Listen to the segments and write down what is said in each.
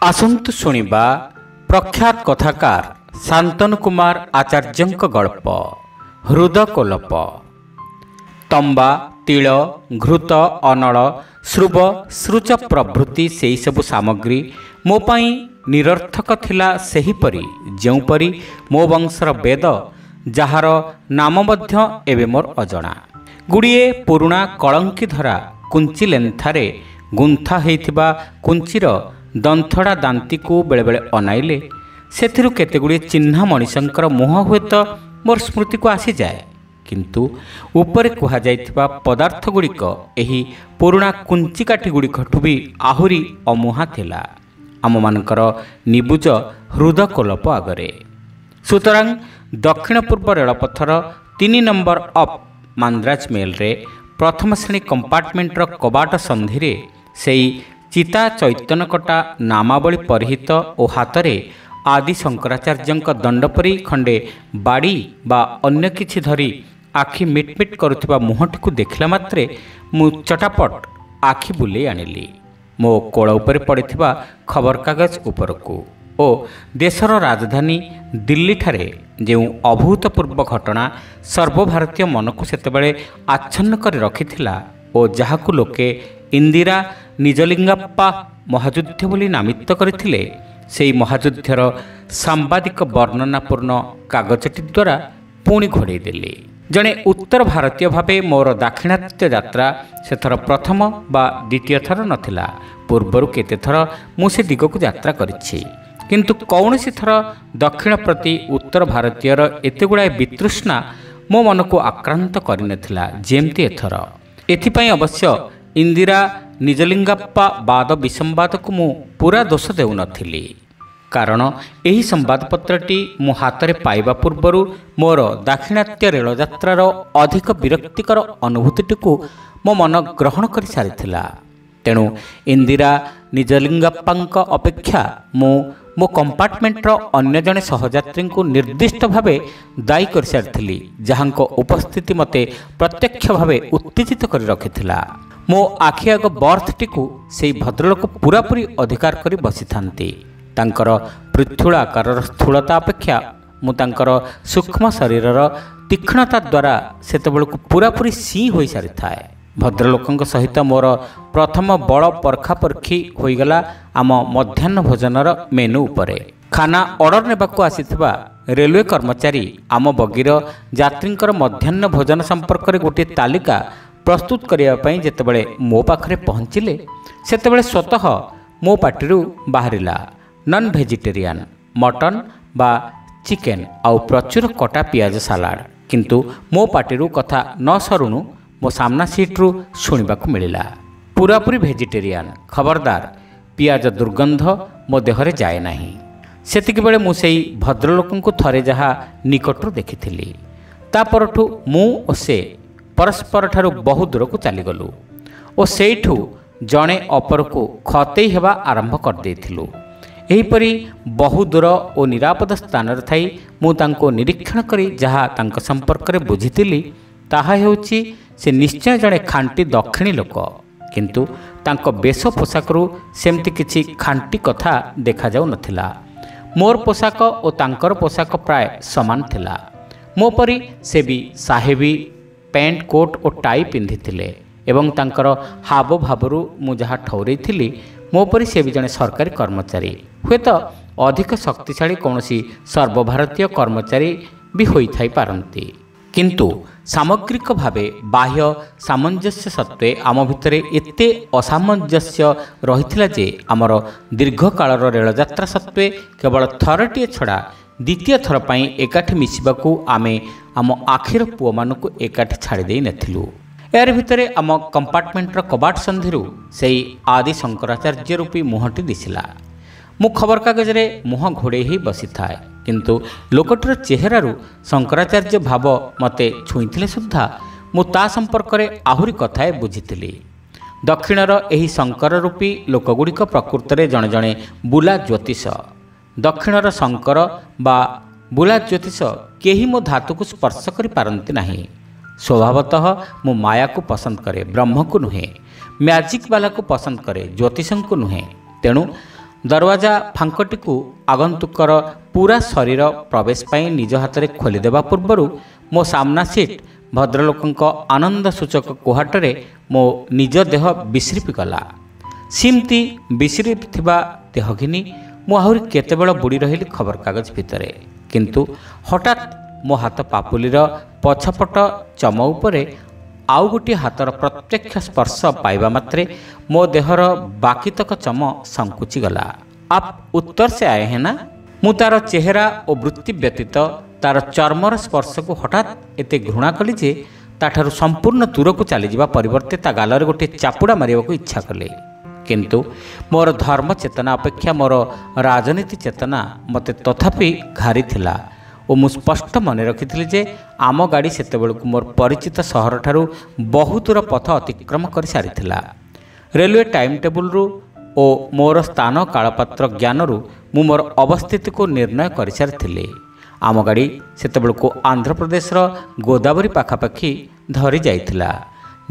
आसंतु शुणिबा प्रख्यात कथाकार शांतनु कुमार आचार्यंक गल्प हृदकोलप। तंबा तिल घृत अनल श्रुव सृच प्रभृति सेही सबु सामग्री मो पाई निरर्थक थिला सेहीपरि जेउपरि मो वंशर वेद जार नाम मध्य एबे मोर अजणा। गुड़िए पुरुणा कलंकी धरा कुंची लेंथारे गुंथा हेइथिबा कुंचीर दंथड़ा दांती को बेले बेले अनाइले सेथिरु केतेगुड़ी चिन्ह मनीषंकर मुह हुए तो मोर स्मृति को आसी जाए, किंतु उपरे कहा जाइथिबा पदार्थ गुड़िक एही पुरुणा कुंची काठी गुड़िकठु भी आहुरी अमुहा थिला आम मानकर निबुज हृदकोलप आगरे। सुतरां दक्षिण पूर्व रेलपथर 3 नंबर अप मांद्राज मेल रे प्रथम श्रेणी कंपार्टमेंटर कबाट संधि सेई चिता चैतन्यकटा नामावली परिहित और हाथ में आदि शंकराचार्य दंडपरी खंडे बाड़ी बा अन्य किछि धरी आखि मिटमिट करुथिबा मुहटी को देखला मात्रे मु चटापट आखि बुले आनिली मो कोड़ उपरे पड़िथिबा खबर कागज उपरकू ओ देशर राजधानी दिल्ली ठारे जो अभूतपूर्व घटना सर्वभारतीय मन को सेतेबेले आच्छन्न कर रखिथिला ओ जहाकू लोके इंदिरा निजलिंगाप्पा महायुद्ध बोली नामित करथिले सेई महायुद्धर सांबादिक वर्णनापूर्ण कागजटी द्वारा पुणी घोड़े देले। जड़े उत्तर भारतीय भावे मोर दाक्षिणात्य यात्रा सेथर प्रथम बा द्वितीय थर नथिला। पूर्वरु केते थर मु से दिगकू यात्रा करिछि, किंतु कौनसी थर दक्षिण प्रति उत्तर भारतीयर एते गुड़ाए वितृष्णा मो मन को आक्रांत करिनथिला जेमती एथर। एथिपाई अवश्य इंदिरा निजलिंगाप्पा बाद विसंवाद को मु पूरा दोष देउ नथिली, कारण एही संवादपत्रटी मो हाथ में पाइबा पूर्वरु मोर दाक्षिणात्य रेल यात्रार अधिक विरक्तिकर अनुभूति को मो मन ग्रहण कर सारिथिला। तेणु इंदिरा निजलिंगाप्पांक अपेक्षा मो कंपार्टमेंटर अन्य जने सहयात्री को निर्दिष्ट भावे दायी कर सारी जहांको उपस्थिति मते प्रत्यक्ष भावे उत्तेजित कर रखिथिला। मो आखि आग बर्थटी को से भद्रलोक पूरापूरी अधिकार करी बसी थांती। तांकर पृथुल आकार स्थूलता अपेक्षा मु तांकर सूक्ष्म शरीरर तीक्ष्णता द्वारा सेतेबेलकु पूरापूरी सी होई सारी थाए। भद्रलोकंक सहित मोर प्रथम बड़ परखापरखी होईगला आम मध्याह्न भोजनर मेनू उपरे। खाना ऑर्डर नेबाकू आसीथिबा रेलवे कर्मचारी आम बगीर यात्रींकर मध्याह्न भोजन संपर्क में गोटे तालिका प्रस्तुत करने जेतेबेले मो पाखरे पहुँचिले सेतेबेले स्वतः मो पाटिरू बाहरिला नॉन वेजिटेरियन मटन बा चिकेन आउ प्रचुर कटा पियाज सालाड, किंतु मो पाटिरू कथा न सरुणु मो सामना सीट्रु शुणिबाकू मिलिला पूरापूरी वेजिटेरियन, खबरदार पियाज दुर्गंध मो देहरे जाए नाही। सेतिक बेले मु सेई भद्रलोकंकु थरे जहा निकटरू देखिथिली। ता परठु मु ओ से परस्पर ठारू बहु दूर को चलीगलु और सेठू जड़े अपर को खतेई हेबा आरंभ कर देथिलु। एहीपरि बहु दूर और निरापद स्थान थाई मु तांको निरीक्षण करी जहा तांको संपर्क रे बुझिथिली ताहा हेउची से निश्चय जड़े खांटी दक्षिणी लोक, किंतु तांको बेश पोशाकरू सेमती किछि खांटी कथा देखा जाउ नथिला। मोर पोशाक और तांकर पोशाक प्राय समान थिला। मो परी से भी साहेबी पैंट कोट और टाई पिंधिथिले एवं तांकर हाव भावरू मु जहा ठौरै थिली मो परी से भी जने सरकारी कर्मचारी हुए तो अधिक शक्तिशाली कौनसी सर्वभारतीय कर्मचारी भी होई थाई पारंती, किंतु सामग्रिक भावे बाह्य सामंजस्य सत्वे आम भितरे एते असामंजस्य रहिथिला जे आमर दीर्घ कालर रेल यात्रा सत्वे केवल थरटिए छड़ा द्वितीय थर पाई एकाठी मिसिबाकू आमे आम आखिर पुओ मानकू एकाठी छाड़ी देई नथिलु। यार भितरे आम कंपार्टमेंटर कबाट संधिरू सेई आदि शंकराचार्य रूपी मुहटी दिसिला। मु खबर कागज रे मुह घोड़े ही बसी थाए, किंतु लोकटर चेहरारू शंकराचार्य भाव मते छुईथिले सुद्धा मु ता संपर्क रे आहुरी कथाए बुझिथिली। दक्षिणर एही शंकर रूपी लोकगुड़िक प्रकृत रे जणे जणे बुला ज्योतिष। दक्षिणर शंकर बा बुला ज्योतिष केही मो धातु को स्पर्श करि पारंती नाही। स्वभावतः मु माया को पसंद करे, ब्रह्म को नुहे। मैजिक वाला को पसंद करे, ज्योतिषं को नुहे। तेणु ଦରୱାଜା ଫାଙ୍କଟିକୁ ଆଗନ୍ତୁକର ପୂରା ଶରୀର ପ୍ରବେଶ ପାଇଁ ନିଜ ହାତରେ ଖୋଲିଦେବା ପୂର୍ବରୁ ମୋ ସାମ୍ନା ସିଟ୍ ଭଦ୍ରଲୋକଙ୍କ ଆନନ୍ଦ ସୂଚକ କୁହାଟରେ ମୋ ନିଜ ଦେହ ବିଶ୍ରିପିଗଲା। ସେମିତି ବିଶ୍ରିଥିବା ଦେହ ଘିନି ମୁଁ ଆହୁରି କେତେବେଳ ବୁଡ଼ି ରହିଲି ଖବରକାଗଜ ଭିତରେ। କିନ୍ତୁ ହଠାତ୍ ମୋ ହାତ ପାପୁଲିର ପଛପଟ ଚମ ଉପରେ ଆଉ ଗୋଟିଏ ହାତର ପ୍ରତ୍ୟକ୍ଷ ସ୍ପର୍ଶ ପାଇବା ମାତ୍ରେ ମୋ ଦେହର ବାକିତକ ଚମ ସଙ୍କୁଚିଗଲା। ଆପ୍ ଉତ୍ତର ସେ ଆଏ ହେଁ ନା? ମୁଁ ତାର ଚେହେରା ଓ ବୃତ୍ତି ବ୍ୟତୀତ ତାର ଚର୍ମର ସ୍ପର୍ଶକୁ ହଠାତ୍ ଏତେ ଘୃଣା କଲି ଯେ ତାଠାରୁ ସମ୍ପୂର୍ଣ୍ଣ ଦୂରକୁ ଚାଲିଯିବା ପରିବର୍ତ୍ତେ ତା ଗାଲରେ ଗୋଟିଏ ଚାପୁଡ଼ା ମାରିବାକୁ ଇଚ୍ଛା କଲି। କିନ୍ତୁ ମୋର ଧର୍ମ ଚେତନା ଅପେକ୍ଷା ମୋର ରାଜନୀତି ଚେତନା ମୋତେ ତଥାପି ଘାରିଥିଲା ଓ ମୁଁ ସ୍ପଷ୍ଟ ମନେ ରଖିଥିଲି ଯେ ଆମ ଗାଡ଼ି ସେତେବେଳକୁ ମୋର ପରିଚିତ ସହରଠାରୁ ବହୁ ଦୂର ପଥ ଅତିକ୍ରମ କରିସାରିଥିଲା। ରେଲୱେ ଟାଇମ୍ ଟେବୁଲରୁ ଓ ମୋର ସ୍ଥାନ କାଳପାତ୍ର ଜ୍ଞାନରୁ ମୁଁ ମୋର ଅବସ୍ଥିତିକୁ ନିର୍ଣ୍ଣୟ କରିସାରିଥିଲି। ଆମ ଗାଡ଼ି ସେତେବେଳକୁ ଆନ୍ଧ୍ରପ୍ରଦେଶର ଗୋଦାବରୀ ପାଖାପାଖି ଧରି ଯାଇଥିଲା।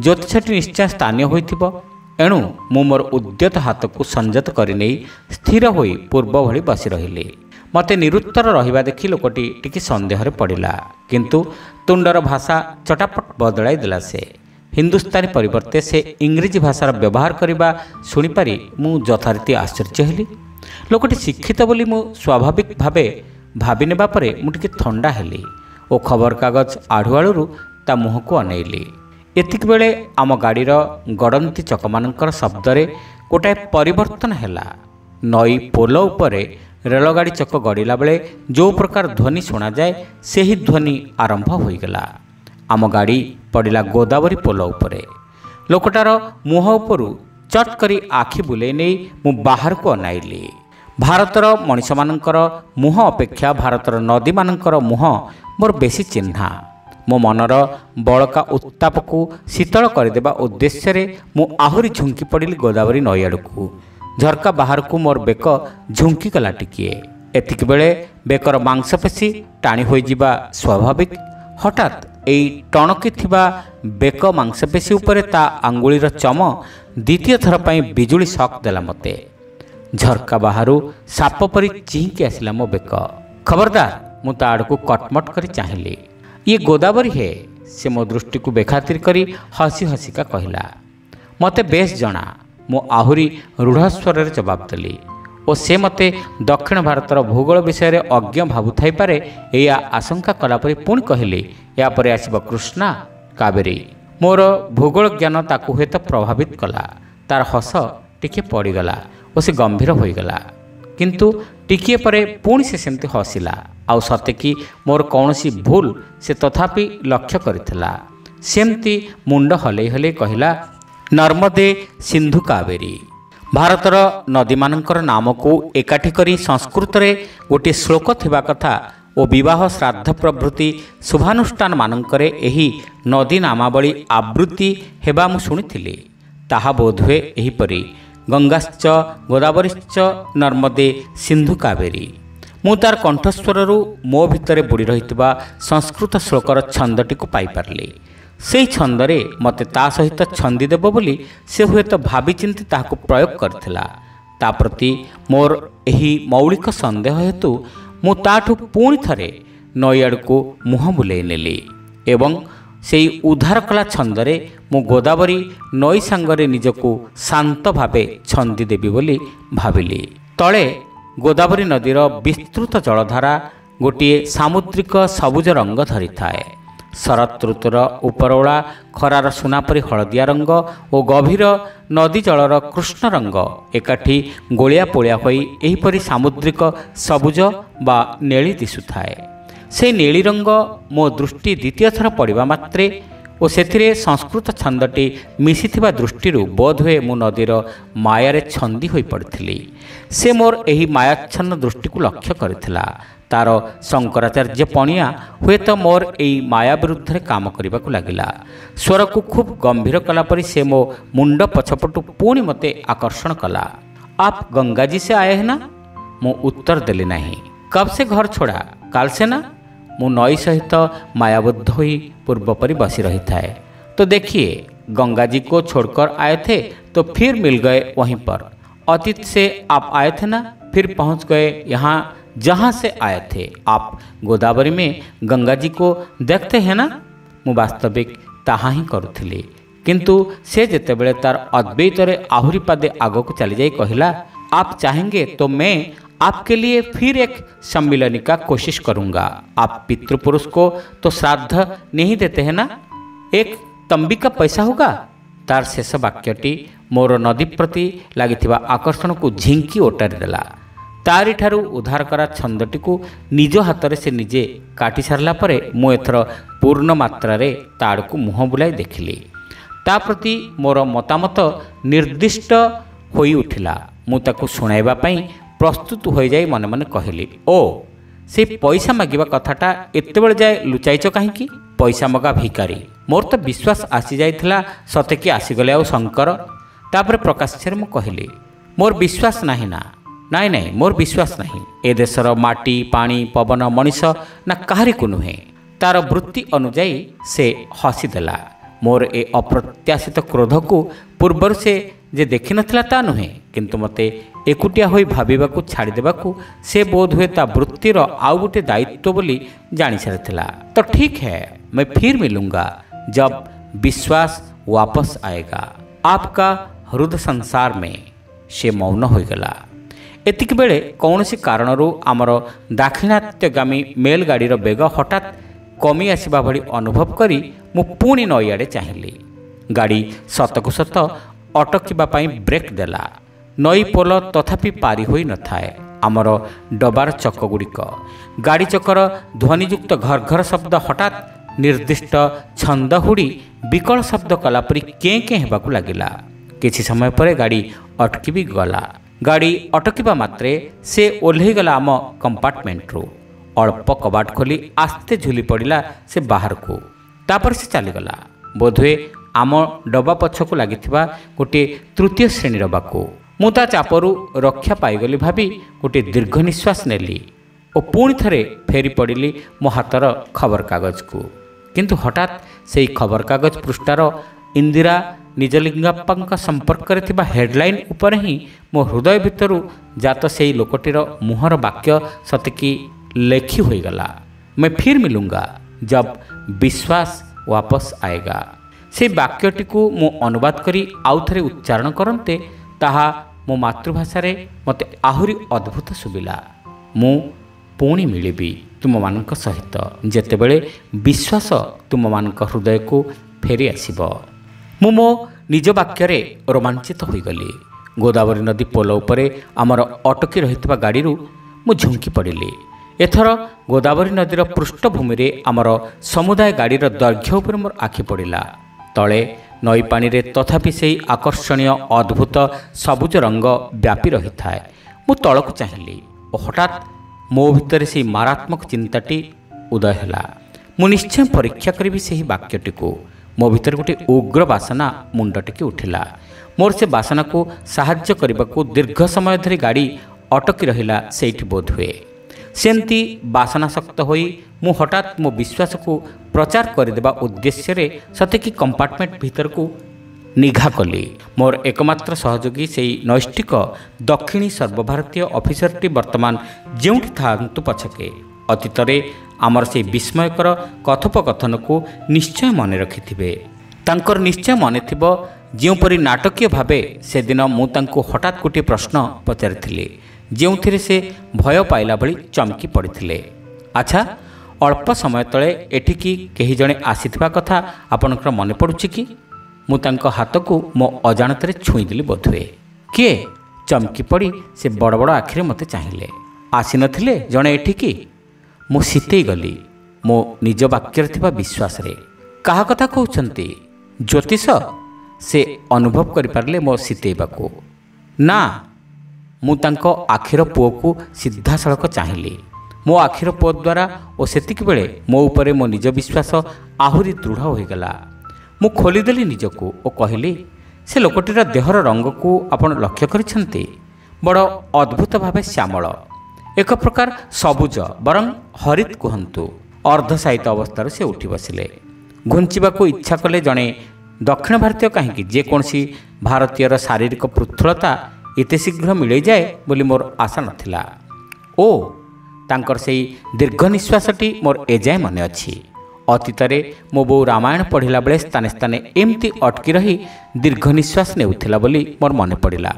ଜ୍ୟୋତିଷଟି ନିଶ୍ଚୟ ସ୍ଥାନୀୟ ହୋଇଥିବ। ଏଣୁ ମୁଁ ମୋର ଉଦ୍ୟତ ହାତକୁ ସଂଯତ କରିନେଇ ସ୍ଥିର ହୋଇ ପୂର୍ବ ଭଳି ବସି ରହିଲି। ମୋତେ ନିରୁତ୍ତର ରହିବା ଦେଖି ଲୋକଟି ଟିକେ ସନ୍ଦେହରେ ପଡ଼ିଲା। କିନ୍ତୁ ତୁଣ୍ଡର ଭାଷା ଚଟାପଟ ବଦଳାଇ ଦେଲା ସେ। ହିନ୍ଦୁସ୍ତାନୀ ପରିବର୍ତ୍ତେ ସେ ଇଂରେଜୀ ଭାଷାର ବ୍ୟବହାର କରିବା ଶୁଣିପାରି ମୁଁ ଯଥାରୀତି ଆଶ୍ଚର୍ଯ୍ୟ ହେଲି। ଲୋକଟି ଶିକ୍ଷିତ ବୋଲି ମୁଁ ସ୍ୱାଭାବିକ ଭାବେ ଭାବି ନେବା ପରେ ମୁଁ ଟିକେ ଥଣ୍ଡା ହେଲି ଓ ଖବରକାଗଜ ଆଢ଼ୁଆଳରୁ ତା ମୁହଁକୁ ଅନେଇଲି। ଏତିକିବେଳେ ଆମ ଗାଡ଼ିର ଗଡ଼ନ୍ତି ଚକମାନଙ୍କର ଶବ୍ଦରେ ଗୋଟାଏ ପରିବର୍ତ୍ତନ ହେଲା। ନଈ ପୋଲ ଉପରେ ରେଳଗାଡ଼ି ଚକ ଗଡ଼ିଲା ବେଳେ ଯେଉଁ ପ୍ରକାର ଧ୍ୱନି ଶୁଣାଯାଏ ସେହି ଧ୍ୱନି ଆରମ୍ଭ ହୋଇଗଲା। ଆମ ଗାଡ଼ି ପଡ଼ିଲା ଗୋଦାବରୀ ପୋଲ ଉପରେ। ଲୋକଟାର ମୁହଁ ଉପରୁ ଚଟ୍ କରି ଆଖି ବୁଲେଇ ନେଇ ମୁଁ ବାହାରକୁ ଅନାଇଲି। ଭାରତର ମଣିଷମାନଙ୍କର ମୁହଁ ଅପେକ୍ଷା ଭାରତର ନଦୀମାନଙ୍କର ମୁହଁ ମୋର ବେଶୀ ଚିହ୍ନା। ମୋ ମନର ବଳକା ଉତ୍ତାପକୁ ଶୀତଳ କରିଦେବା ଉଦ୍ଦେଶ୍ୟରେ ମୁଁ ଆହୁରି ଝୁଙ୍କି ପଡ଼ିଲି ଗୋଦାବରୀ ନଈ ଆଡ଼କୁ। ଝରକା ବାହାରକୁ ମୋର ବେକ ଝୁଙ୍କିଗଲା ଟିକିଏ। ଏତିକିବେଳେ ବେକର ମାଂସପେଶୀ ଟାଣି ହୋଇଯିବା ସ୍ୱାଭାବିକ। ହଠାତ୍ ଏଇ ଟଣକି ଥିବା ବେକ ମାଂସପେଶୀ ଉପରେ ତା ଆଙ୍ଗୁଳିର ଚମ ଦ୍ୱିତୀୟ ଥର ପାଇଁ ବିଜୁଳି ସକ୍ ଦେଲା ମୋତେ। ଝରକା ବାହାରୁ ସାପ ପରି ଚିହିଁକି ଆସିଲା ମୋ ବେକ। ଖବରଦାର! ମୁଁ ତା ଆଡ଼କୁ କଟମଟ କରି ଚାହିଁଲି। ଇଏ ଗୋଦାବରୀ ହେ? ସେ ମୋ ଦୃଷ୍ଟିକୁ ବେଖାତିର କରି ହସି ହସିକା କହିଲା। ମୋତେ ବେଶ୍ ଜଣା। ମୁଁ ଆହୁରି ରୁଢ଼ ସ୍ୱରରେ ଜବାବ ଦେଲି ଓ ସେ ମୋତେ ଦକ୍ଷିଣ ଭାରତର ଭୂଗୋଳ ବିଷୟରେ ଅଜ୍ଞ ଭାବୁଥାଇପାରେ ଏଇଆ ଆଶଙ୍କା କଲାପରି ପୁଣି କହିଲି, ଏହାପରେ ଆସିବ କୃଷ୍ଣା, କାବେରୀ। ମୋର ଭୂଗୋଳ ଜ୍ଞାନ ତାକୁ ହୁଏତ ପ୍ରଭାବିତ କଲା। ତାର ହସ ଟିକିଏ ପଡ଼ିଗଲା ଓ ସେ ଗମ୍ଭୀର ହୋଇଗଲା। କିନ୍ତୁ ଟିକିଏ ପରେ ପୁଣି ସେ ସେମିତି ହସିଲା। ଆଉ ସତେକି ମୋର କୌଣସି ଭୁଲ ସେ ତଥାପି ଲକ୍ଷ୍ୟ କରିଥିଲା। ସେମିତି ମୁଣ୍ଡ ହଲେଇ ହଲେଇ କହିଲା, ନର୍ମଦେ, ସିନ୍ଧୁ, କାବେରୀ। ଭାରତର ନଦୀମାନଙ୍କର ନାମକୁ ଏକାଠି କରି ସଂସ୍କୃତରେ ଗୋଟିଏ ଶ୍ଲୋକ ଥିବା କଥା ଓ ବିବାହ ଶ୍ରାଦ୍ଧ ପ୍ରଭୃତି ଶୁଭାନୁଷ୍ଠାନମାନଙ୍କରେ ଏହି ନଦୀ ନାମାବଳୀ ଆବୃତ୍ତି ହେବା ମୁଁ ଶୁଣିଥିଲି। ତାହା ବୋଧହୁଏ ଏହିପରି, ଗଙ୍ଗାଶ୍ଚ ଗୋଦାବରୀଶ୍ଚ ନର୍ମଦେ ସିନ୍ଧୁ କାବେରୀ। ମୁଁ ତାର କଣ୍ଠସ୍ୱରରୁ ମୋ ଭିତରେ ବୁଡ଼ି ରହିଥିବା ସଂସ୍କୃତ ଶ୍ଲୋକର ଛନ୍ଦଟିକୁ ପାଇପାରିଲି। ସେହି ଛନ୍ଦରେ ମୋତେ ତା ସହିତ ଛନ୍ଦି ଦେବ ବୋଲି ସେ ହୁଏତ ଭାବିଚିନ୍ତି ତାହାକୁ ପ୍ରୟୋଗ କରିଥିଲା। ତା ପ୍ରତି ମୋର ଏହି ମୌଳିକ ସନ୍ଦେହ ହେତୁ ମୁଁ ତାଠୁ ପୁଣି ଥରେ ନଈ ଆଡ଼କୁ ମୁହଁ ବୁଲେଇ ନେଲି ଏବଂ ସେହି ଉଦ୍ଧାର କଲା ଛନ୍ଦରେ ମୁଁ ଗୋଦାବରୀ ନଈ ସାଙ୍ଗରେ ନିଜକୁ ଶାନ୍ତ ଭାବେ ଛନ୍ଦି ଦେବି ବୋଲି ଭାବିଲି। ତଳେ ଗୋଦାବରୀ ନଦୀର ବିସ୍ତୃତ ଜଳଧାରା ଗୋଟିଏ ସାମୁଦ୍ରିକ ସବୁଜ ରଙ୍ଗ ଧରିଥାଏ। ଶରତ୍ ଋତୁର ଉପରଓଳା ଖରାର ସୁନା ପରି ହଳଦିଆ ରଙ୍ଗ ଓ ଗଭୀର ନଦୀ ଜଳର କୃଷ୍ଣ ରଙ୍ଗ ଏକାଠି ଗୋଳିଆ ପୋଳିଆ ହୋଇ ଏହିପରି ସାମୁଦ୍ରିକ ସବୁଜ ବା ନେଳି ଦିଶୁଥାଏ। ସେହି ନୀଳି ରଙ୍ଗ ମୋ ଦୃଷ୍ଟି ଦ୍ୱିତୀୟ ଥର ପଡ଼ିବା ମାତ୍ରେ ଓ ସେଥିରେ ସଂସ୍କୃତ ଛନ୍ଦଟି ମିଶିଥିବା ଦୃଷ୍ଟିରୁ ବୋଧହୁଏ ମୁଁ ନଦୀର ମାୟାରେ ଛନ୍ଦି ହୋଇ ପଡ଼ିଥିଲି। ସେ ମୋର ଏହି ମାୟାଚ୍ଛନ୍ନ ଦୃଷ୍ଟିକୁ ଲକ୍ଷ୍ୟ କରିଥିଲା। ତାର ଶଙ୍କରାଚାର୍ଯ୍ୟ ପଣିଆ ହୁଏତ ମୋର ଏହି ମାୟା ବିରୁଦ୍ଧରେ କାମ କରିବାକୁ ଲାଗିଲା। ସ୍ୱରକୁ ଖୁବ୍ ଗମ୍ଭୀର କଲାପରି ସେ ମୋ ମୁଣ୍ଡ ପଛପଟୁ ପୁଣି ମୋତେ ଆକର୍ଷଣ କଲା। ଆପ ଗଙ୍ଗାଜୀ ସେ ଆଏ ହେଁ ନା? ମୁଁ ଉତ୍ତର ଦେଲି ନାହିଁ। କବ୍ ସେ ଘର ଛୋଡ଼ା? କାଲ ସେ ନା? ମୁଁ ନଈ ସହିତ ମାୟାବଦ୍ଧ ହୋଇ ପୂର୍ବ ପରି ବସି ରହିଥାଏ। ତ ଦେଖିଏ, ଗଙ୍ଗାଜୀ को छोड़कर आए थे तो फिर मिल गए वहीं पर। अतीत से आप आए थे ना, फिर पहुंच गए यहाँ जहाँ से आए थे। आप गोदावरी में गंगा जी को देखते हैं ना। मु वास्तविक ताहा ही करुଥିଲି, किंतु से जेतेबेले तार अद्वैतरे आहुरी पादे आगको चली जाई कहिला, आप चाहेंगे तो मैं आपके लिए फिर एक सम्मिलनी का कोशिश करूंगा। आप पितृपुरुष को तो श्राद्ध नहीं देते हैं ना, एक तंबी का पैसा होगा। तार शेष वाक्यटी मोर नदी प्रति लागिथिबा आकर्षण को झिंकी ओटारी देला। तारी ठारू उद्धार करा छंदटी को निज हाथ में से निजे काटी सारला परे मु एथर पूर्ण मात्रा रे ताड़ को मुह बुलाई देखिली। ता प्रति मोर मतामत निर्दिष्ट होई उठिला। मु ताकू सुनाइबा पई प्रस्तुत हो जाई मन मन कहली, ओ से पैसा मागिबा कथाटा एते बेले जाए लुचाइच काहींकी? पैसा मगा भिकारी। मोर तो विश्वास आसी जाइथिला सते कि आसीगले आ शंकर। तापर प्रकाश मु कहली, मोर विश्वास नाही ना। नाई नाई, मोर विश्वास नहीं। ए देशर माटी पानी पवन मनीष ना काहारी को नुहे। तार वृत्ति अनुजाई से हसीदेला। मोर ए अप्रत्याशित क्रोध को पूर्वर से जे देखि नथिला ता नुहे, किंतु मते एकुटिया होई भाबिबाकू छाड़ी देबाकू से बोध हुए ता वृत्तिर आउ गोटे दायित्व बोली जानी सारिथिला। तो ठीक है, मैं फिर मिलूंगा जब विश्वास वापस आएगा आपका हृदय संसार में। से मौन हो गला। एतिक बेले कौनसी कारणरू आमर दाक्षिणात्यगामी मेल गाड़ीर बेग हठात कमी आसवा भली अनुभव करी मु पुणी नईआड़े चाहिली। गाड़ी सतकु सत अटकिबा पई ब्रेक देला। नई पोल तथापि पारी होई न थाए। आमर डबार चक गुड़िक गाड़ी चकर ध्वनियुक्त घर घर शब्द हठात निर्दिष्ट छंद हुड़ी विकल शब्द कलापरी कें कें हेबाकू लागिला। किछि समय पर गाड़ी अटकी भी गला। गाड़ी अटकिबा मात्रे से ओल्हे गला आम कंपार्टमेंट रू। अल्प कबाट खोली आस्ते झुली पड़ा से बाहर को। तापर से चलीगला बोधे आम डबा पछकू लगी गोटे तृतीय श्रेणी डबाको। मु ता चापरू रक्षा पाईगली भावी गोटे दीर्घ निश्वास नेली और पुणी थरे फेरी पड़ी मो हाथर खबर कागज को। किंतु हठात से खबर कागज पृष्ठार इंदिरा निजलिंगप्पा संपर्क में हेडलाइन उपर ही मो हृदय भितरु जात से लोकटीर मुहर वाक्य सतकी लेखी हो गला, मैं फिर मिलूंगा जब विश्वास वापस आएगा। से वाक्यटी को मु अनुवाद करी आउ थरे उच्चारण करते ताहा मो मातृभाषा रे मते आहुरी अद्भुत सुबिला। मु पुणी मिलिबी तुम मानक सहित जेतेबेले विश्वास तुम मानक हृदय को फेरी आसीबो। मु मो निज वाक्य रोमांचित हो गली। गोदावरी नदी पोल उपरे आमर अटकी रही गाड़ी मु झुंकी पड़ी। एथर गोदावरी नदीर पृष्ठभूमि रे आमर समुदाय गाड़ीर दैर्घ्य उपर मोर आखि पड़ा। तले नई पानी रे तथापि से आकर्षणीय अद्भुत सबुज रंग व्यापी रही थाए। मु तलक चाहिली और हठात मो भितर से मारात्मक चिंताटी उदय है। मु निश्चय परीक्षा करी से वाक्यटी को। मो भीतर गोटे उग्र बासना मुंड टिके उठिला। मोर से बासना को साहाय्य करने को दीर्घ समय धरी गाड़ी अटकी रहिला सेठी बोध हुए। सेमती बासनाशक्त होई मु हठात मो विश्वास को प्रचार करदेबा उद्देश्य रे सतेकी कंपार्टमेंट भीतर को निघा कली। मोर एकमात्र सहयोगी से नैष्टिक दक्षिणी सर्वभारतीय ऑफिसरटी वर्तमान जेउठी थांतु पछके अतीतरे आमर से विस्मयकर कथोपकथन को निश्चय मन रखिथिबे। तांकर निश्चय मन थिबो जेउपरि नाटकीय भावे से दिन मु तांको हठात गोटे प्रश्न पचारिथिली जेउथिरे से भय पाइला भली चमकी पड़िथिले। अच्छा, अल्प समय तले एठिकी केही जणे आसीथिबा कथा आपनकर मन पड़ुछि कि? मु तांको हाथ को मो अजाणतरे छुई देली बोधुए। किए? चमकी पड़ी से बड़ बड़ आखिरे मते चाहिए। आसी नथिले जणे एठिकी? मु सीतेई गली मो निज वाक्य थिबा विश्वास रे। कहा कथा कहउछंती? ज्योतिष? से अनुभव करि पारले मो सीतेइबाको। ना, मु तांको आखिर पुओ को सीधा सड़क चाहिली। मो आखिर पुओ द्वारा और सेतिक बेले मो उपरे मो निज विश्वास आहुरी दृढ़ हो गला। मु खोलीदेली निजको और कहली, से लोकटीर देहर रंग को आपण लक्ष्य करिसेंती? बड़ अद्भुत भावे श्यामल, एक प्रकार सबुज बरं हरित कहतु। अर्धसायित अवस्था से उठी बसिले। घुंचीबाकू इच्छा कले जड़े दक्षिण भारतीय कहीं जेकोसी भारतीयर शारीरिक पृथुलता ଏତେ ଶୀଘ୍ର ମିଳିଯାଏ ବୋଲି ମୋର ଆଶା ନଥିଲା। ଓ ତାଙ୍କର ସେଇ ଦୀର୍ଘ ନିଶ୍ୱାସଟି ମୋର ଏଯାଏଁ ମନେ ଅଛି। ଅତୀତରେ ମୋ ବୋଉ ରାମାୟଣ ପଢ଼ିଲା ବେଳେ ସ୍ଥାନେ ସ୍ଥାନେ ଏମିତି ଅଟକି ରହି ଦୀର୍ଘ ନିଶ୍ୱାସ ନେଉଥିଲା ବୋଲି ମୋର ମନେ ପଡ଼ିଲା।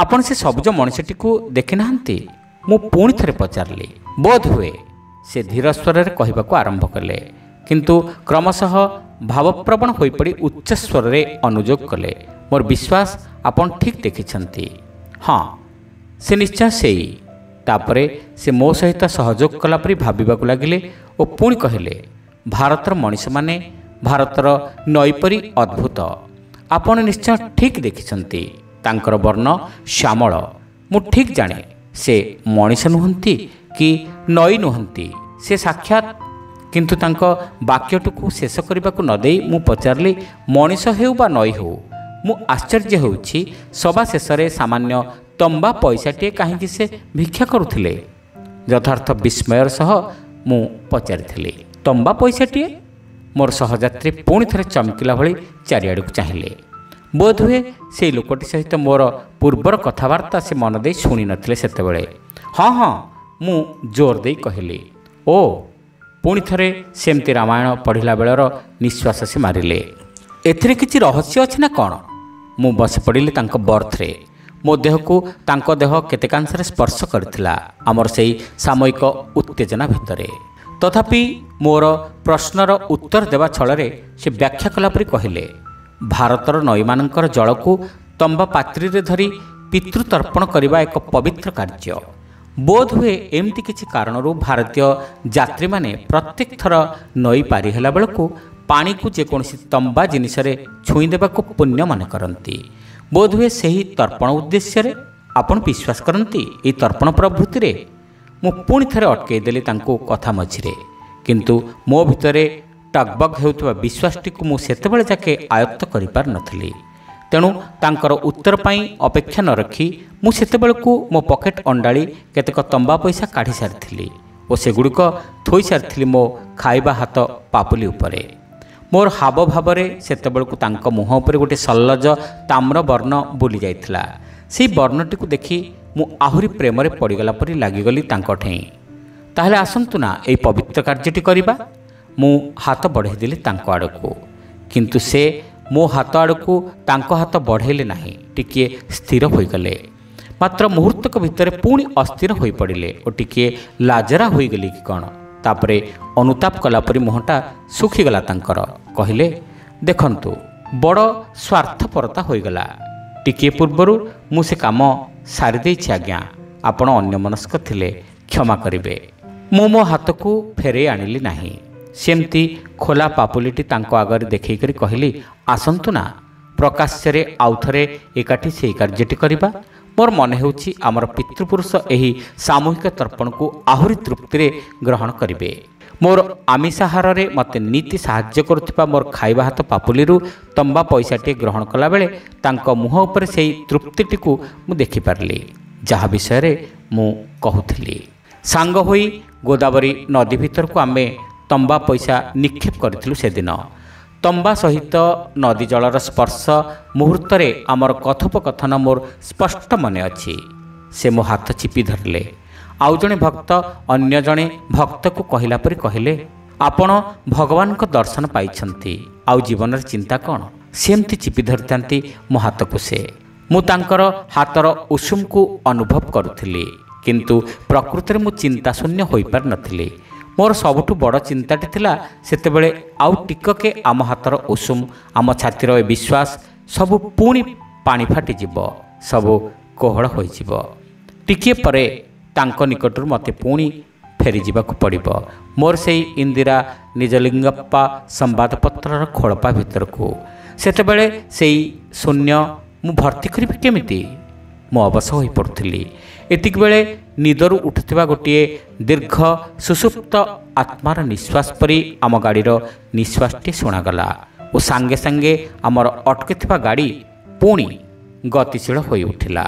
ଆପଣ ସେ ସବୁଜ ମଣିଷଟିକୁ ଦେଖିନାହାନ୍ତି? ମୁଁ ପୁଣି ଥରେ ପଚାରିଲି। ବୋଧ ହୁଏ ସେ ଧୀର ସ୍ୱରରେ କହିବାକୁ ଆରମ୍ଭ କଲେ, କିନ୍ତୁ କ୍ରମଶଃ ଭାବପ୍ରବଣ ହୋଇପଡ଼ି ଉଚ୍ଚ ସ୍ୱରରେ ଅନୁଯୋଗ କଲେ, ମୋର ବିଶ୍ୱାସ ଆପଣ ଠିକ୍ ଦେଖିଛନ୍ତି। ହଁ, ସେ ନିଶ୍ଚୟ ସେଇ। ତାପରେ ସେ ମୋ ସହିତ ସହଯୋଗ କଲା ପରି ଭାବିବାକୁ ଲାଗିଲେ ଓ ପୁଣି କହିଲେ, ଭାରତର ମଣିଷମାନେ ଭାରତର ନଈ ପରି ଅଦ୍ଭୁତ। ଆପଣ ନିଶ୍ଚୟ ଠିକ୍ ଦେଖିଛନ୍ତି। ତାଙ୍କର ବର୍ଣ୍ଣ ଶ୍ୟାମଳ। ମୁଁ ଠିକ୍ ଜାଣେ ସେ ମଣିଷ ନୁହନ୍ତି କି ନଈ ନୁହନ୍ତି, ସେ ସାକ୍ଷାତ। କିନ୍ତୁ ତାଙ୍କ ବାକ୍ୟଟିକୁ ଶେଷ କରିବାକୁ ନ ଦେଇ ମୁଁ ପଚାରିଲି, ମଣିଷ ହେଉ ବା ନଈ ହେଉ, ମୁଁ ଆଶ୍ଚର୍ଯ୍ୟ ହେଉଛି ସଭା ଶେଷରେ ସାମାନ୍ୟ ତମ୍ବା ପଇସାଟିଏ କାହିଁକି ସେ ଭିକ୍ଷା କରୁଥିଲେ? ଯଥାର୍ଥ ବିସ୍ମୟର ସହ ମୁଁ ପଚାରିଥିଲି, ତମ୍ବା ପଇସାଟିଏ? ମୋର ସହଯାତ୍ରୀ ପୁଣି ଥରେ ଚମକିଲା ଭଳି ଚାରିଆଡ଼କୁ ଚାହିଁଲେ। ବୋଧହୁଏ ସେହି ଲୋକଟି ସହିତ ମୋର ପୂର୍ବର କଥାବାର୍ତ୍ତା ସେ ମନ ଦେଇ ଶୁଣି ନଥିଲେ ସେତେବେଳେ। ହଁ ହଁ, ମୁଁ ଜୋର ଦେଇ କହିଲି। ଓ ପୁଣି ଥରେ ସେମିତି ରାମାୟଣ ପଢ଼ିଲା ବେଳର ନିଶ୍ୱାସ ସେ ମାରିଲେ। ଏଥିରେ କିଛି ରହସ୍ୟ ଅଛି ନା କ'ଣ? ମୁଁ ବସି ପଡ଼ିଲି ତାଙ୍କ ବର୍ଥରେ। ମୋ ଦେହକୁ ତାଙ୍କ ଦେହ କେତେକାଂଶରେ ସ୍ପର୍ଶ କରିଥିଲା ଆମର ସେହି ସାମୟିକ ଉତ୍ତେଜନା ଭିତରେ। ତଥାପି ମୋର ପ୍ରଶ୍ନର ଉତ୍ତର ଦେବା ଛଳରେ ସେ ବ୍ୟାଖ୍ୟା କଲା ପରି କହିଲେ, ଭାରତର ନଈମାନଙ୍କର ଜଳକୁ ତମ୍ବା ପାତ୍ରରେ ଧରି ପିତୃତର୍ପଣ କରିବା ଏକ ପବିତ୍ର କାର୍ଯ୍ୟ। ବୋଧହୁଏ ଏମିତି କିଛି କାରଣରୁ ଭାରତୀୟ ଯାତ୍ରୀମାନେ ପ୍ରତ୍ୟେକ ଥର ନଈ ପାରି ହେଲା ବେଳକୁ ପାଣିକୁ ଯେକୌଣସି ତମ୍ବା ଜିନିଷରେ ଛୁଇଁ ଦେବାକୁ ପୁଣ୍ୟ ମନେ କରନ୍ତି। ବୋଧହୁଏ ସେହି ତର୍ପଣ ଉଦ୍ଦେଶ୍ୟରେ। ଆପଣ ବିଶ୍ୱାସ କରନ୍ତି ଏହି ତର୍ପଣ ପ୍ରଭୃତିରେ? ମୁଁ ପୁଣି ଥରେ ଅଟକାଇ ଦେଲି ତାଙ୍କୁ କଥା ମଝିରେ। କିନ୍ତୁ ମୋ ଭିତରେ ଟକବକ୍ ହେଉଥିବା ବିଶ୍ୱାସଟିକୁ ମୁଁ ସେତେବେଳେ ଯାକେ ଆୟତ୍ତ କରିପାରିନଥିଲି। ତେଣୁ ତାଙ୍କର ଉତ୍ତର ପାଇଁ ଅପେକ୍ଷା ନ ରଖି ମୁଁ ସେତେବେଳକୁ ମୋ ପକେଟ ଅଣ୍ଡାଳି କେତେକ ତମ୍ବା ପଇସା କାଢ଼ି ସାରିଥିଲି ଓ ସେଗୁଡ଼ିକ ଥୋଇ ସାରିଥିଲି ମୋ ଖାଇବା ହାତ ପାପୁଲି ଉପରେ। ମୋର ହାବଭାବରେ ସେତେବେଳକୁ ତାଙ୍କ ମୁହଁ ଉପରେ ଗୋଟିଏ ସଲ୍ଲଜ ତାମ୍ର ବର୍ଣ୍ଣ ବୁଲି ଯାଇଥିଲା। ସେହି ବର୍ଣ୍ଣଟିକୁ ଦେଖି ମୁଁ ଆହୁରି ପ୍ରେମରେ ପଡ଼ିଗଲା ପରି ଲାଗିଗଲି ତାଙ୍କ ଠେଇଁ। ତାହେଲେ ଆସନ୍ତୁ ନା ଏହି ପବିତ୍ର କାର୍ଯ୍ୟଟି କରିବା। ମୁଁ ହାତ ବଢ଼ାଇଦେଲି ତାଙ୍କ ଆଡ଼କୁ, କିନ୍ତୁ ସେ ମୋ ହାତ ଆଡ଼କୁ ତାଙ୍କ ହାତ ବଢ଼ାଇଲେ ନାହିଁ। ଟିକିଏ ସ୍ଥିର ହୋଇଗଲେ, ମାତ୍ର ମୁହୂର୍ତ୍ତକ ଭିତରେ ପୁଣି ଅସ୍ଥିର ହୋଇପଡ଼ିଲେ ଓ ଟିକିଏ ଲାଜରା ହୋଇଗଲି କି କ'ଣ। ତାପରେ ଅନୁତାପ କଲା ପରି ମୁହଁଟା ଶୁଖିଗଲା ତାଙ୍କର। କହିଲେ, ଦେଖନ୍ତୁ, ବଡ଼ ସ୍ୱାର୍ଥପରତା ହୋଇଗଲା। ଟିକିଏ ପୂର୍ବରୁ ମୁଁ ସେ କାମ ସାରିଦେଇଛି ଆଜ୍ଞା। ଆପଣ ଅନ୍ୟମନସ୍କ ଥିଲେ, କ୍ଷମା କରିବେ। ମୁଁ ମୋ ହାତକୁ ଫେରାଇ ଆଣିଲି ନାହିଁ। ସେମିତି ଖୋଲା ପାପୁଲିଟି ତାଙ୍କ ଆଗରେ ଦେଖେଇକରି କହିଲି, ଆସନ୍ତୁ ନା ପ୍ରକାଶ୍ୟରେ ଆଉଥରେ ଏକାଠି ସେହି କାର୍ଯ୍ୟଟି କରିବା। ମୋର ମନେ ହେଉଛି ଆମର ପିତୃପୁରୁଷ ଏହି ସାମୂହିକ ତର୍ପଣକୁ ଆହୁରି ତୃପ୍ତିରେ ଗ୍ରହଣ କରିବେ। ମୋର ଆମିଷାହାରରେ ମୋତେ ନୀତି ସାହାଯ୍ୟ କରୁଥିବା ମୋର ଖାଇବା ହାତ ପାପୁଲିରୁ ତମ୍ବା ପଇସାଟିଏ ଗ୍ରହଣ କଲାବେଳେ ତାଙ୍କ ମୁହଁ ଉପରେ ସେହି ତୃପ୍ତିଟିକୁ ମୁଁ ଦେଖିପାରିଲି, ଯାହା ବିଷୟରେ ମୁଁ କହୁଥିଲି। ସାଙ୍ଗ ହୋଇ ଗୋଦାବରୀ ନଦୀ ଭିତରକୁ ଆମେ ତମ୍ବା ପଇସା ନିକ୍ଷେପ କରିଥିଲୁ ସେଦିନ। ତମ୍ବା ସହିତ ନଦୀ ଜଳର ସ୍ପର୍ଶ ମୁହୂର୍ତ୍ତରେ ଆମର କଥୋପକଥନ ମୋର ସ୍ପଷ୍ଟ ମନେ ଅଛି। ସେ ମୋ ହାତ ଚିପି ଧରିଲେ। ଆଉ ଜଣେ ଭକ୍ତ ଅନ୍ୟ ଜଣେ ଭକ୍ତକୁ କହିଲା ପରି କହିଲେ, ଆପଣ ଭଗବାନଙ୍କ ଦର୍ଶନ ପାଇଛନ୍ତି, ଆଉ ଜୀବନରେ ଚିନ୍ତା କ'ଣ? ସେମିତି ଚିପି ଧରିଥାନ୍ତି ମୋ ହାତକୁ ସେ। ମୁଁ ତାଙ୍କର ହାତର ଉଷୁମକୁ ଅନୁଭବ କରୁଥିଲି, କିନ୍ତୁ ପ୍ରକୃତରେ ମୁଁ ଚିନ୍ତାଶୂନ୍ୟ ହୋଇପାରିନଥିଲି। ମୋର ସବୁଠୁ ବଡ଼ ଚିନ୍ତାଟି ଥିଲା ସେତେବେଳେ ଆଉ ଟିକକେ ଆମ ହାତର ଉଷୁମ, ଆମ ଛାତିର ଏ ବିଶ୍ୱାସ ସବୁ ପୁଣି ପାଣି ଫାଟିଯିବ, ସବୁ କୋହଳ ହୋଇଯିବ। ଟିକିଏ ପରେ ତାଙ୍କ ନିକଟରୁ ମୋତେ ପୁଣି ଫେରିଯିବାକୁ ପଡ଼ିବ ମୋର ସେହି ଇନ୍ଦିରା ନିଜଲିଙ୍ଗପ୍ପା ସମ୍ବାଦପତ୍ରର ଖୋଳପା ଭିତରକୁ। ସେତେବେଳେ ସେଇ ଶୂନ୍ୟ ମୁଁ ଭର୍ତ୍ତି କରିବି କେମିତି? ମୁଁ ଅବଶ ହୋଇପଡ଼ୁଥିଲି। ଏତିକିବେଳେ ନିଦରୁ ଉଠୁଥିବା ଗୋଟିଏ ଦୀର୍ଘ ସୁଷୁପ୍ତ ଆତ୍ମାର ନିଶ୍ୱାସ ପରି ଆମ ଗାଡ଼ିର ନିଶ୍ୱାସଟି ଶୁଣାଗଲା ଓ ସାଙ୍ଗେ ସାଙ୍ଗେ ଆମର ଅଟକିଥିବା ଗାଡ଼ି ପୁଣି ଗତିଶୀଳ ହୋଇଉଠିଲା।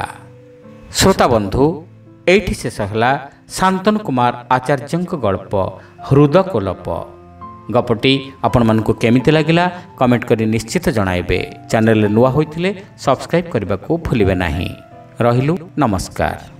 ଶ୍ରୋତାବନ୍ଧୁ, ଏଇଠି ଶେଷ ହେଲା ଶାନ୍ତନୁ କୁମାର ଆଚାର୍ଯ୍ୟଙ୍କ ଗଳ୍ପ ହୃଦକୋଲପ। ଗପଟି ଆପଣମାନଙ୍କୁ କେମିତି ଲାଗିଲା କମେଣ୍ଟ କରି ନିଶ୍ଚିତ ଜଣାଇବେ। ଚ୍ୟାନେଲରେ ନୂଆ ହୋଇଥିଲେ ସବସ୍କ୍ରାଇବ୍ କରିବାକୁ ଭୁଲିବେ ନାହିଁ। ରହିଲୁ, ନମସ୍କାର।